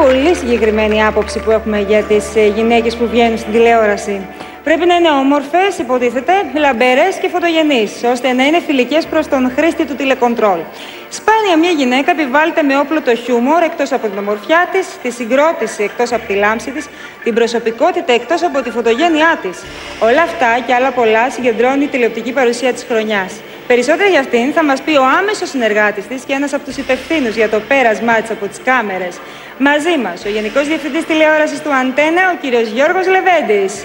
Πολύ συγκεκριμένη άποψη που έχουμε για τις γυναίκες που βγαίνουν στην τηλεόραση. Πρέπει να είναι όμορφες, υποτίθεται, λαμπερές και φωτογενείς, ώστε να είναι φιλικές προς τον χρήστη του τηλεκοντρόλ. Σπάνια μια γυναίκα επιβάλλεται με όπλο το χιούμορ εκτός από την ομορφιά της, τη συγκρότηση εκτός από τη λάμψη της, την προσωπικότητα εκτός από τη φωτογένειά της. Όλα αυτά και άλλα πολλά συγκεντρώνει η τηλεοπτική παρουσία της χρονιάς. Περισσότερα για αυτήν θα μας πει ο άμεσος συνεργάτης της και ένας από τους υπευθύνους για το πέρασμά της από τις κάμερες. Μαζί μας ο Γενικός Διευθυντής Τηλεόρασης του Αντένα, ο κύριος Γιώργος Λεβέντης.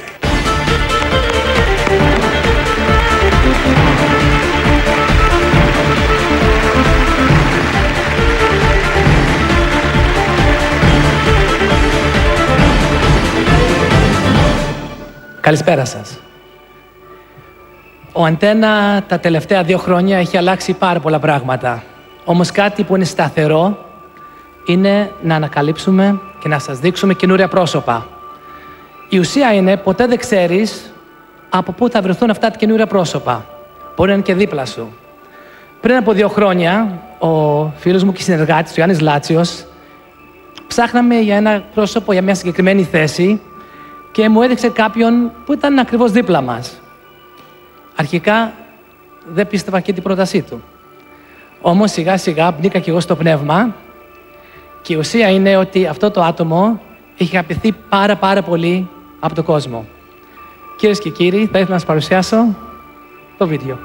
Καλησπέρα σας. Ο Αντένα τα τελευταία 2 χρόνια έχει αλλάξει πάρα πολλά πράγματα. Όμως κάτι που είναι σταθερό είναι να ανακαλύψουμε και να σας δείξουμε καινούρια πρόσωπα. Η ουσία είναι ποτέ δεν ξέρεις από πού θα βρεθούν αυτά τα καινούρια πρόσωπα. Μπορεί να είναι και δίπλα σου. Πριν από 2 χρόνια, ο φίλος μου και συνεργάτης, ο Γιάννης Λάτσιος, ψάχναμε για ένα πρόσωπο για μια συγκεκριμένη θέση και μου έδειξε κάποιον που ήταν ακριβώς δίπλα μας. Αρχικά δεν πίστευα και την πρότασή του. Όμως σιγά σιγά μπήκα και εγώ στο πνεύμα και η ουσία είναι ότι αυτό το άτομο έχει αγαπηθεί πάρα πολύ από τον κόσμο. Κυρίες και κύριοι, θα ήθελα να σας παρουσιάσω το βίντεο.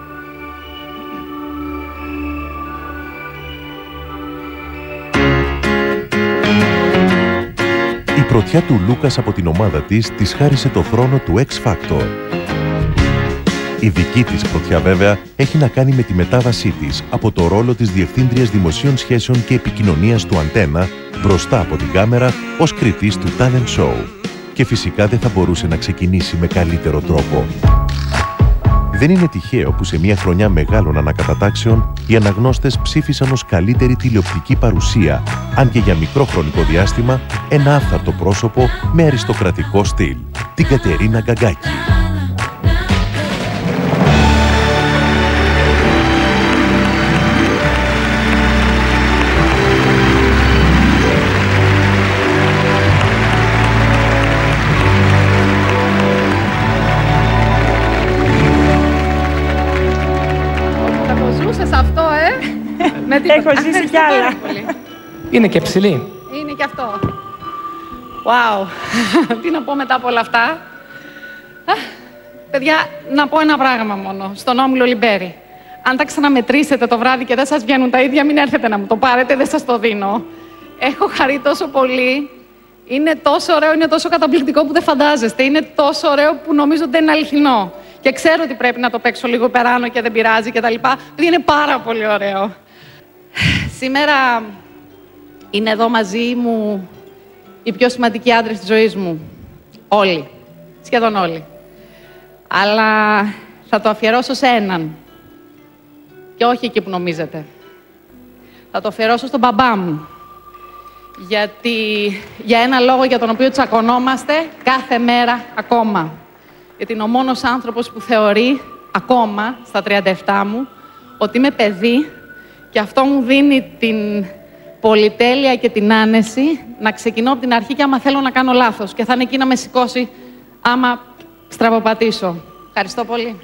Η πρωτιά του Λούκας από την ομάδα της χάρισε το θρόνο του X Factor. Η δική της πρωτιά βέβαια έχει να κάνει με τη μετάβασή της από το ρόλο της Διευθύντριας Δημοσίων Σχέσεων και Επικοινωνίας του Αντένα μπροστά από την κάμερα ως κριτής του talent show. Και φυσικά δεν θα μπορούσε να ξεκινήσει με καλύτερο τρόπο. Δεν είναι τυχαίο που σε μια χρονιά μεγάλων ανακατατάξεων οι αναγνώστες ψήφισαν ως καλύτερη τηλεοπτική παρουσία, αν και για μικρό χρονικό διάστημα, ένα άφθαρτο πρόσωπο με αριστοκρατικό στυλ, την Κατερίνα Γκαγκάκη. Έχω ζήσει κι άλλα. Είναι και ψηλή. Είναι και αυτό. Wow. Τι να πω μετά από όλα αυτά. Παιδιά, να πω ένα πράγμα μόνο. Στον Όμιλο Λιμπέρι. Αν τα ξαναμετρήσετε το βράδυ και δεν σας βγαίνουν τα ίδια, μην έρθετε να μου το πάρετε, δεν σας το δίνω. Έχω χαρεί τόσο πολύ. Είναι τόσο ωραίο, είναι τόσο καταπληκτικό που δεν φαντάζεστε. Είναι τόσο ωραίο που νομίζω ότι δεν είναι αληθινό. Και ξέρω ότι πρέπει να το παίξω λίγο περάνω και δεν πειράζει κτλ. Είναι πάρα πολύ ωραίο. Σήμερα είναι εδώ μαζί μου οι πιο σημαντικοί άντρες της ζωής μου. Όλοι. Σχεδόν όλοι. Αλλά θα το αφιερώσω σε έναν. Και όχι εκεί που νομίζετε. Θα το αφιερώσω στον μπαμπά μου. Γιατί για ένα λόγο για τον οποίο τσακωνόμαστε κάθε μέρα ακόμα. Γιατί είναι ο μόνος άνθρωπος που θεωρεί ακόμα στα 37 μου ότι είμαι παιδί. Και αυτό μου δίνει την πολυτέλεια και την άνεση να ξεκινώ από την αρχή και άμα θέλω να κάνω λάθος. Και θα είναι εκεί να με σηκώσει άμα στραβοπατήσω. Ευχαριστώ πολύ.